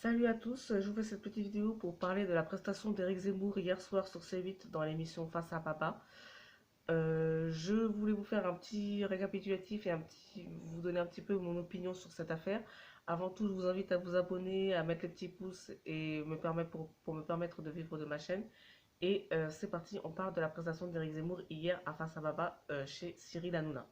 Salut à tous, je vous fais cette petite vidéo pour parler de la prestation d'Éric Zemmour hier soir sur C8 dans l'émission Face à Papa. Je voulais vous faire un petit récapitulatif et vous donner un petit peu mon opinion sur cette affaire. Avant tout, je vous invite à vous abonner, à mettre les petits pouces et pour me permettre de vivre de ma chaîne. Et c'est parti, on parle de la prestation d'Éric Zemmour hier à Face à Papa chez Cyril Hanouna.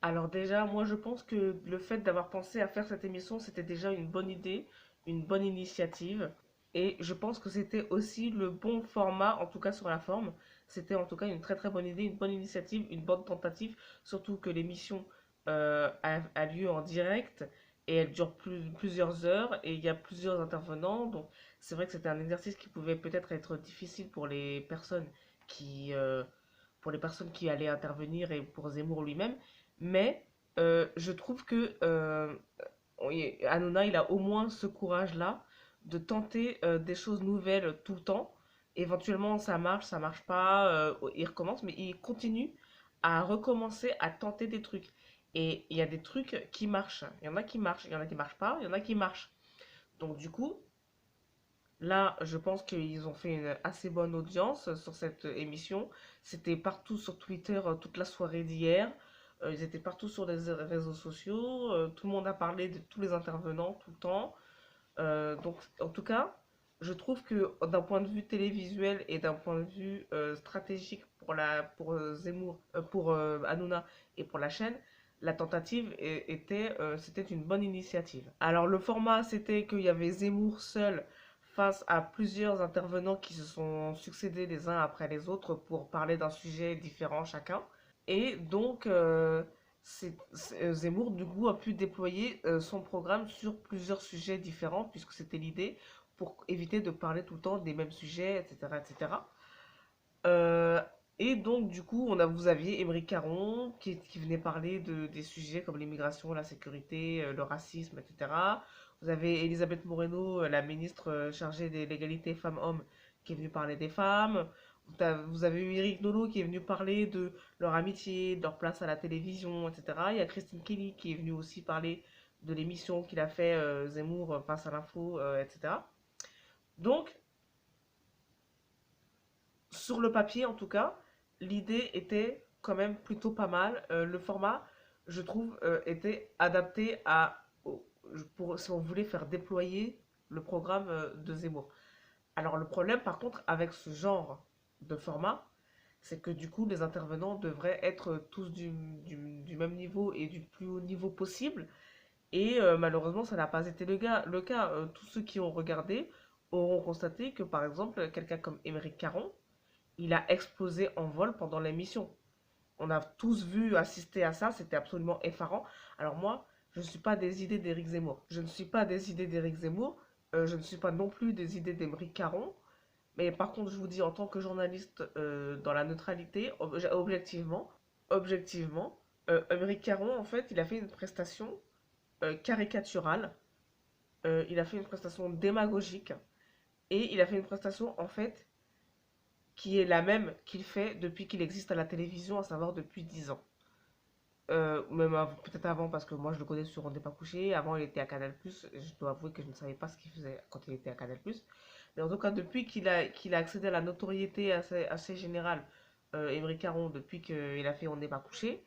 Alors déjà, moi je pense que le fait d'avoir pensé à faire cette émission, c'était déjà une bonne idée, une bonne initiative. Et je pense que c'était aussi le bon format, en tout cas sur la forme. C'était en tout cas une très très bonne idée, une bonne initiative, une bonne tentative. Surtout que l'émission a lieu en direct et elle dure plusieurs heures et il y a plusieurs intervenants. Donc c'est vrai que c'était un exercice qui pouvait peut-être être difficile qui, euh, pour les personnes qui allaient intervenir et pour Zemmour lui-même. Mais je trouve que Hanouna, il a au moins ce courage-là de tenter des choses nouvelles tout le temps. Éventuellement, ça marche pas, il recommence, mais il continue à recommencer à tenter des trucs. Et il y a des trucs qui marchent. Il y en a qui marchent, il y en a qui marchent pas, il y en a qui marchent. Donc du coup, là, je pense qu'ils ont fait une assez bonne audience sur cette émission. C'était partout sur Twitter toute la soirée d'hier. Ils étaient partout sur les réseaux sociaux. Tout le monde a parlé de tous les intervenants tout le temps. Donc, en tout cas, je trouve que d'un point de vue télévisuel et d'un point de vue stratégique pour Zemmour, pour Hanouna et pour la chaîne, la tentative c'était une bonne initiative. Alors, le format, c'était qu'il y avait Zemmour seul face à plusieurs intervenants qui se sont succédés les uns après les autres pour parler d'un sujet différent chacun. Et donc, Zemmour, du coup, a pu déployer son programme sur plusieurs sujets différents, puisque c'était l'idée, pour éviter de parler tout le temps des mêmes sujets, etc. etc. Euh, et donc, du coup, vous aviez Émeric Caron qui venait parler des sujets comme l'immigration, la sécurité, le racisme, etc. Vous avez Elisabeth Moreno, la ministre chargée de l'égalité femmes-hommes, qui est venue parler des femmes. Vous avez eu Eric Nolot qui est venu parler de leur amitié, de leur place à la télévision, etc. Il y a Christine Kelly qui est venue aussi parler de l'émission qu'il a fait Zemmour face à l'info, etc. Donc, sur le papier en tout cas, l'idée était quand même plutôt pas mal. Le format, je trouve, était adapté pour si on voulait faire déployer le programme de Zemmour. Alors le problème par contre avec ce genre de format, c'est que du coup les intervenants devraient être tous du même niveau et du plus haut niveau possible. Et malheureusement, ça n'a pas été le cas. Tous ceux qui ont regardé auront constaté que par exemple, quelqu'un comme Émeric Caron, il a explosé en vol pendant l'émission. On a tous vu assister à ça, c'était absolument effarant. Alors moi, je ne suis pas des idées d'Éric Zemmour. Je ne suis pas des idées d'Éric Zemmour. Je ne suis pas non plus des idées d'Émeric Caron. Mais par contre, je vous dis en tant que journaliste dans la neutralité, objectivement, Émeric Caron, en fait, il a fait une prestation caricaturale. Il a fait une prestation démagogique. Et il a fait une prestation, en fait, qui est la même qu'il fait depuis qu'il existe à la télévision, à savoir depuis 10 ans. Peut-être avant, parce que moi je le connais sur On n'est pas couché. Avant, il était à Canal+. Je dois avouer que je ne savais pas ce qu'il faisait quand il était à Canal+. Mais en tout cas, depuis qu'il a accédé à la notoriété assez générale, Émeric Caron, depuis qu'il a fait On n'est pas couché,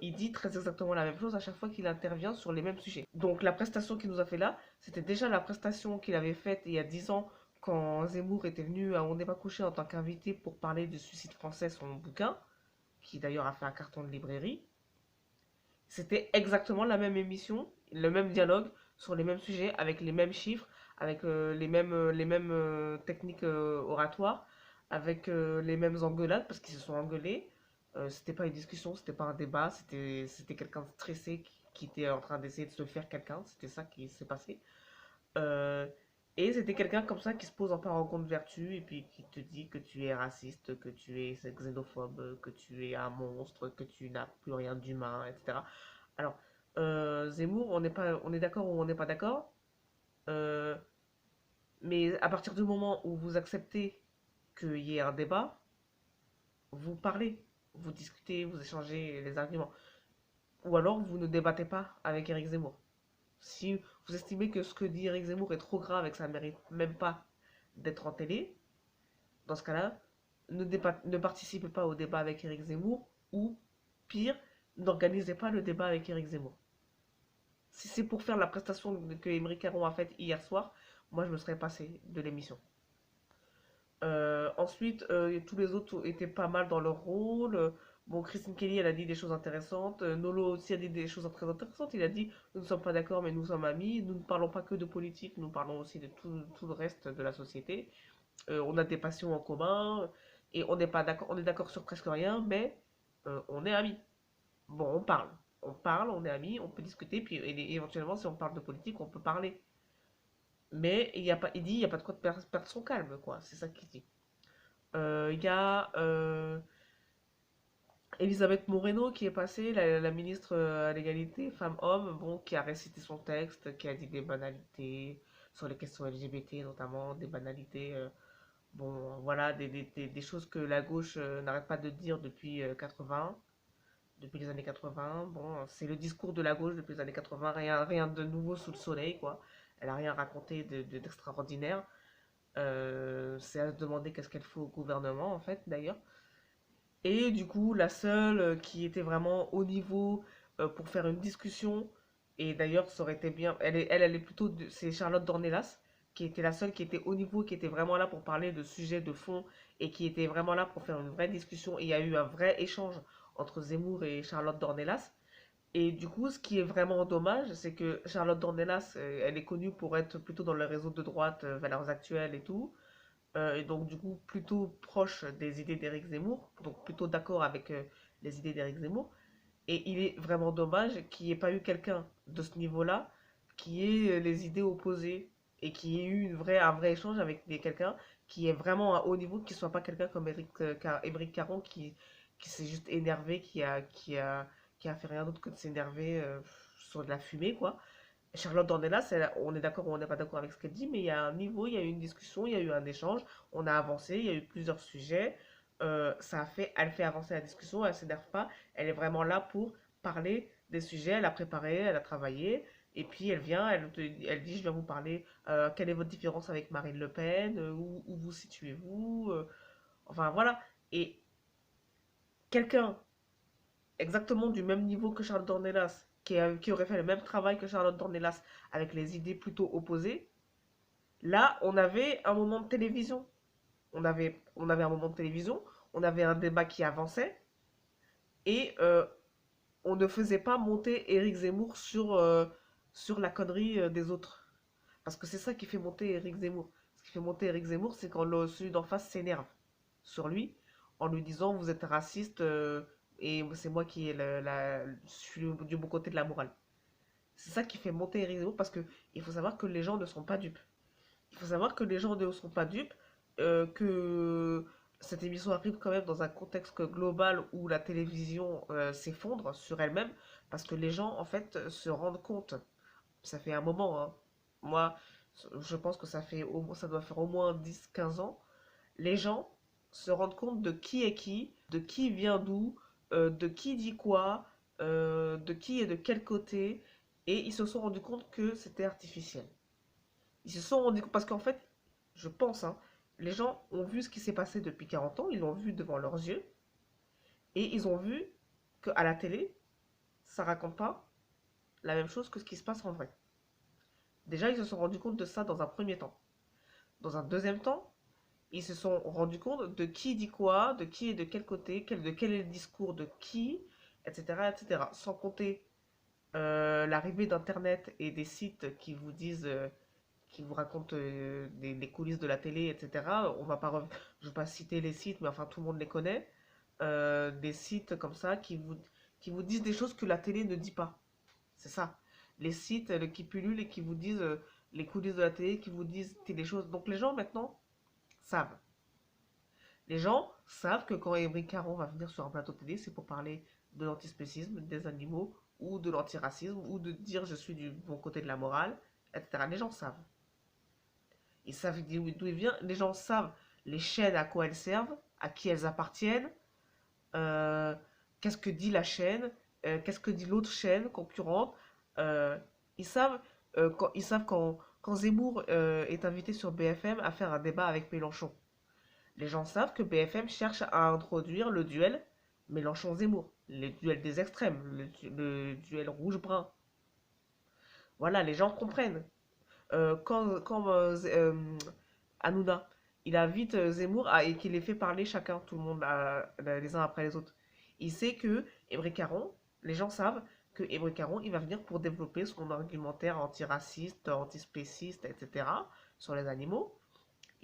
il dit très exactement la même chose à chaque fois qu'il intervient sur les mêmes sujets. Donc la prestation qu'il nous a fait là, c'était déjà la prestation qu'il avait faite il y a 10 ans quand Zemmour était venu à On n'est pas couché en tant qu'invité pour parler du suicide français, son bouquin, qui d'ailleurs a fait un carton de librairie. C'était exactement la même émission, le même dialogue sur les mêmes sujets, avec les mêmes chiffres, avec les mêmes techniques oratoires, avec les mêmes engueulades, parce qu'ils se sont engueulés. C'était pas une discussion, c'était pas un débat, c'était quelqu'un de stressé qui était en train d'essayer de se faire quelqu'un, c'était ça qui s'est passé. Euh, et c'était quelqu'un comme ça qui se pose en parent de vertu et puis qui te dit que tu es raciste, que tu es xénophobe, que tu es un monstre, que tu n'as plus rien d'humain, etc. Alors, Zemmour, on est d'accord ou on n'est pas d'accord, euh, mais à partir du moment où vous acceptez qu'il y ait un débat, vous parlez, vous discutez, vous échangez les arguments. Ou alors vous ne débattez pas avec Eric Zemmour. Si vous estimez que ce que dit Éric Zemmour est trop grave et que ça ne mérite même pas d'être en télé, dans ce cas-là, ne participez pas au débat avec Éric Zemmour ou, pire, n'organisez pas le débat avec Éric Zemmour. Si c'est pour faire la prestation que Émeric Caron a faite hier soir, moi je me serais passé de l'émission. Ensuite, tous les autres étaient pas mal dans leur rôle. Bon, Christine Kelly, elle a dit des choses intéressantes. Nolo aussi a dit des choses très intéressantes. Il a dit, nous ne sommes pas d'accord, mais nous sommes amis. Nous ne parlons pas que de politique, nous parlons aussi de tout le reste de la société. On a des passions en commun. Et on n'est pas d'accord, on est d'accord sur presque rien, mais on est amis. Bon, on parle. On parle, on est amis, on peut discuter, puis éventuellement, si on parle de politique, on peut parler. Mais il dit, il n'y a pas de quoi perdre son calme, quoi. C'est ça qu'il dit. Il y a Elisabeth Moreno qui est passée, la ministre à l'égalité femmes-hommes, bon, qui a récité son texte, qui a dit des banalités sur les questions LGBT notamment, des banalités, bon, voilà, des choses que la gauche n'arrête pas de dire depuis 80, depuis les années 80. Bon, c'est le discours de la gauche depuis les années 80, rien de nouveau sous le soleil, quoi. Elle a rien raconté d'extraordinaire. C'est à se demander qu'est-ce qu'elle fait au gouvernement, en fait, d'ailleurs. Et du coup, la seule qui était vraiment au niveau pour faire une discussion, et d'ailleurs, ça aurait été bien, elle est plutôt, c'est Charlotte Dornelas, qui était la seule qui était au niveau, qui était vraiment là pour parler de sujets de fond, et qui était vraiment là pour faire une vraie discussion. Et il y a eu un vrai échange entre Zemmour et Charlotte Dornelas. Et du coup, ce qui est vraiment dommage, c'est que Charlotte Dornelas, elle est connue pour être plutôt dans le réseau de droite, Valeurs Actuelles et tout. Et donc du coup plutôt proche des idées d'Éric Zemmour, donc plutôt d'accord avec les idées d'Éric Zemmour. Et il est vraiment dommage qu'il n'y ait pas eu quelqu'un de ce niveau-là qui ait les idées opposées et qui ait eu un vrai échange avec quelqu'un qui est vraiment à haut niveau, qui ne soit pas quelqu'un comme Émeric Caron qui s'est juste énervé, qui a fait rien d'autre que de s'énerver sur de la fumée, quoi. Charlotte Dornelas, on est d'accord ou on n'est pas d'accord avec ce qu'elle dit, mais il y a un niveau, il y a eu une discussion, il y a eu un échange, on a avancé, il y a eu plusieurs sujets. Elle fait avancer la discussion, elle ne s'énerve pas, elle est vraiment là pour parler des sujets, elle a préparé, elle a travaillé, et puis elle vient, elle dit, je viens vous parler, quelle est votre différence avec Marine Le Pen, où vous situez-vous, enfin voilà. Et quelqu'un exactement du même niveau que Charlotte Dornelas, qui aurait fait le même travail que Charlotte Dornelas avec les idées plutôt opposées, là, on avait un moment de télévision. On avait un moment de télévision, on avait un débat qui avançait, et on ne faisait pas monter Éric Zemmour sur la connerie des autres. Parce que c'est ça qui fait monter Éric Zemmour. Ce qui fait monter Éric Zemmour, c'est quand celui d'en face s'énerve sur lui, en lui disant vous êtes raciste et c'est moi qui suis du bon côté de la morale. C'est ça qui fait monter Éric Zemmour parce que il faut savoir que les gens ne sont pas dupes. Il faut savoir que les gens ne sont pas dupes, que cette émission arrive quand même dans un contexte global où la télévision s'effondre sur elle-même parce que les gens en fait se rendent compte. Ça fait un moment, hein. Moi, je pense que ça doit faire au moins 10 15 ans. Les gens se rendent compte de qui est qui, de qui vient d'où, de qui dit quoi, de qui est de quel côté, et ils se sont rendus compte que c'était artificiel. Ils se sont rendus compte, parce qu'en fait, je pense, hein, les gens ont vu ce qui s'est passé depuis 40 ans, ils l'ont vu devant leurs yeux, et ils ont vu qu'à la télé, ça raconte pas la même chose que ce qui se passe en vrai. Déjà, ils se sont rendus compte de ça dans un premier temps. Dans un deuxième temps, ils se sont rendus compte de qui dit quoi, de qui est de quel côté, de quel est le discours de qui, etc. etc. Sans compter l'arrivée d'Internet et des sites qui vous racontent des coulisses de la télé, etc. Je ne vais pas citer les sites, mais enfin tout le monde les connaît. Des sites comme ça qui vous disent des choses que la télé ne dit pas. C'est ça. Les sites qui pullulent et qui vous disent les coulisses de la télé, qui vous disent des choses. Donc les gens maintenant savent. Les gens savent que quand Émeric Caron va venir sur un plateau télé, c'est pour parler de l'antispécisme, des animaux, ou de l'antiracisme, ou de dire je suis du bon côté de la morale, etc. Les gens savent. Ils savent d'où il vient. Les gens savent les chaînes à quoi elles servent, à qui elles appartiennent, euh, qu'est-ce que dit la chaîne, qu'est-ce que dit l'autre chaîne concurrente. Ils savent ils savent quand Zemmour est invité sur BFM à faire un débat avec Mélenchon. Les gens savent que BFM cherche à introduire le duel Mélenchon-Zemmour, le duel des extrêmes, le duel rouge-brun. Voilà, les gens comprennent. Quand Hanouna, il invite Zemmour et qu'il les fait parler chacun, tout le monde, les uns après les autres. Il sait que Émeric Caron, les gens savent que Émeric Caron, il va venir pour développer son argumentaire antiraciste, antispéciste, etc. sur les animaux.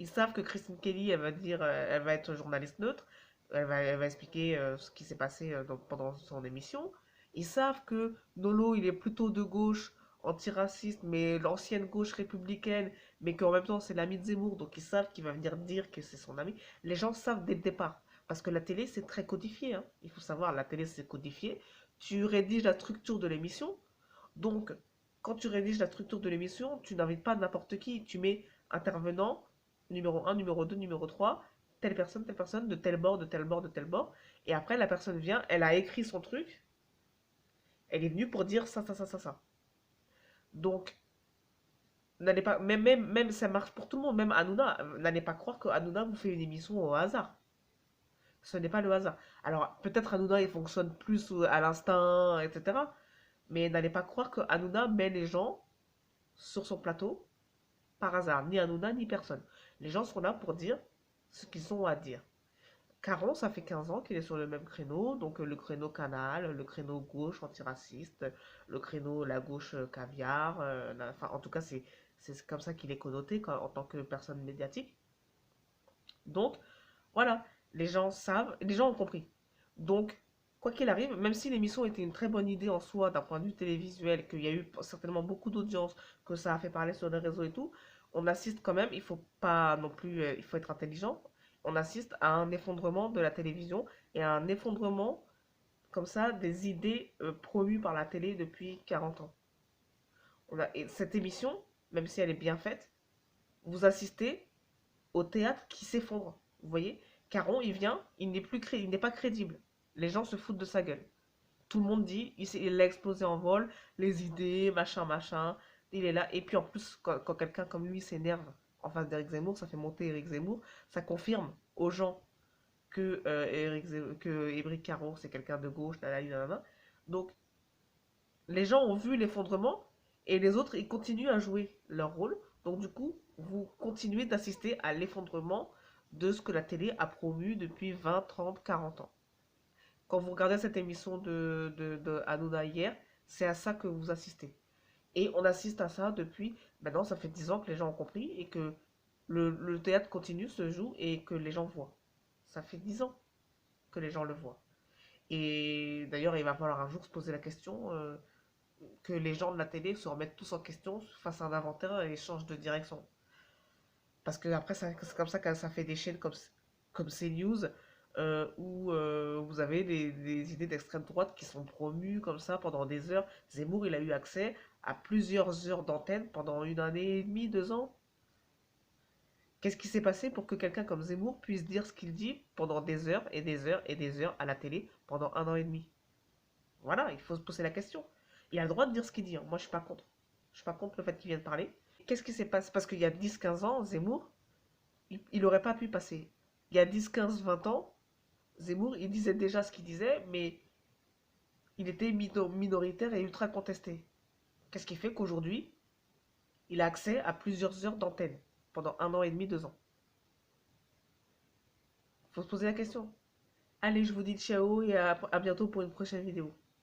Ils savent que Christine Kelly, elle va dire, elle va être journaliste neutre, elle va expliquer ce qui s'est passé pendant son émission. Ils savent que Nolo, il est plutôt de gauche, antiraciste, mais l'ancienne gauche républicaine, mais qu'en même temps c'est l'ami de Zemmour, donc ils savent qu'il va venir dire que c'est son ami. Les gens savent dès le départ, parce que la télé c'est très codifié, hein. Il faut savoir, la télé c'est codifié. Tu rédiges la structure de l'émission, donc quand tu rédiges la structure de l'émission, tu n'invites pas n'importe qui, tu mets intervenant, numéro un, numéro 2, numéro 3, telle personne, de tel bord, de tel bord, de tel bord. Et après, la personne vient, elle a écrit son truc, elle est venue pour dire ça, ça, ça, ça, ça. Donc, n'allez pas, même ça marche pour tout le monde, même Hanouna, n'allez pas croire que Hanouna vous fait une émission au hasard. Ce n'est pas le hasard. Alors, peut-être Hanouna, il fonctionne plus à l'instinct, etc. Mais n'allez pas croire que Hanouna met les gens sur son plateau par hasard, ni Hanouna, ni personne. Les gens sont là pour dire ce qu'ils ont à dire. Caron, ça fait 15 ans qu'il est sur le même créneau, donc le créneau canal, le créneau gauche antiraciste, le créneau la gauche caviar, enfin en tout cas c'est comme ça qu'il est connoté en tant que personne médiatique. Donc voilà, les gens savent, les gens ont compris. Donc quoi qu'il arrive, même si l'émission était une très bonne idée en soi d'un point de vue télévisuel, qu'il y a eu certainement beaucoup d'audience, que ça a fait parler sur les réseaux et tout, on assiste quand même, il faut pas non plus, il faut être intelligent, on assiste à un effondrement de la télévision et à un effondrement comme ça des idées promues par la télé depuis 40 ans. Et cette émission, même si elle est bien faite, vous assistez au théâtre qui s'effondre. Vous voyez, Caron, il vient, il n'est pas crédible. Les gens se foutent de sa gueule. Tout le monde dit, il a explosé en vol, les idées, machin, machin. Il est là. Et puis en plus, quand quelqu'un comme lui s'énerve en face d'Éric Zemmour, ça fait monter Éric Zemmour, ça confirme aux gens que, que Émeric Caron, c'est quelqu'un de gauche, nanana. Donc, les gens ont vu l'effondrement et les autres, ils continuent à jouer leur rôle. Donc, du coup, vous continuez d'assister à l'effondrement de ce que la télé a promu depuis 20, 30, 40 ans. Quand vous regardez cette émission de Hanouna hier, c'est à ça que vous assistez. Et on assiste à ça depuis, maintenant ça fait 10 ans que les gens ont compris et que le théâtre continue, se joue et que les gens voient. Ça fait 10 ans que les gens le voient. Et d'ailleurs, il va falloir un jour se poser la question que les gens de la télé se remettent tous en question face à un inventaire et changent de direction. Parce que après, c'est comme ça que ça fait des chaînes comme CNews, où vous avez des idées d'extrême droite qui sont promues comme ça pendant des heures. Zemmour, il a eu accès à plusieurs heures d'antenne pendant une année et demie, 2 ans. Qu'est-ce qui s'est passé pour que quelqu'un comme Zemmour puisse dire ce qu'il dit pendant des heures et des heures et des heures à la télé pendant un an et demi? Voilà, il faut se poser la question. Il a le droit de dire ce qu'il dit, hein. Moi, je suis pas contre. Je suis pas contre le fait qu'il vienne parler. Qu'est-ce qui s'est passé? Parce qu'il y a 10, 15 ans, Zemmour, il aurait pas pu passer. Il y a 10, 15, 20 ans, Zemmour, il disait déjà ce qu'il disait, mais il était minoritaire et ultra contesté. Qu'est-ce qui fait qu'aujourd'hui, il a accès à plusieurs heures d'antenne pendant un an et demi, 2 ans? Faut se poser la question. Allez, je vous dis ciao et à bientôt pour une prochaine vidéo.